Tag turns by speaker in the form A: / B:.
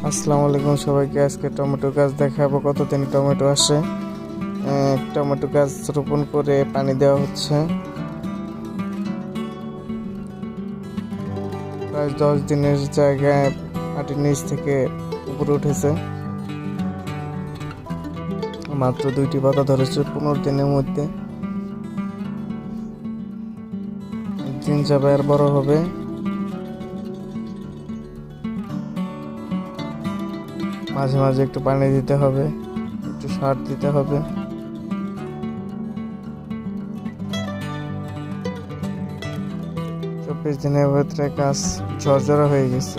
A: আসসালামু আলাইকুম সবাইকে। আজকে টমেটো গাছ দেখাবো কতদিন টমেটো আসে। টমেটো গাছ রোপণ করে পানি দেওয়া হচ্ছে। প্রায় 10 দিনের জায়গায় মাটির নিচ থেকে উপরে উঠেছে। মাত্র 2টি পাতা ধরেছে 15 দিনের মধ্যে। দিন যাবে আর বড় হবে। মাঝে মাঝে একটু পানি দিতে হবে, একটু সার দিতে হবে। 24 দিনের ভিতরে গাছ ঝরঝরা হয়ে গেছে।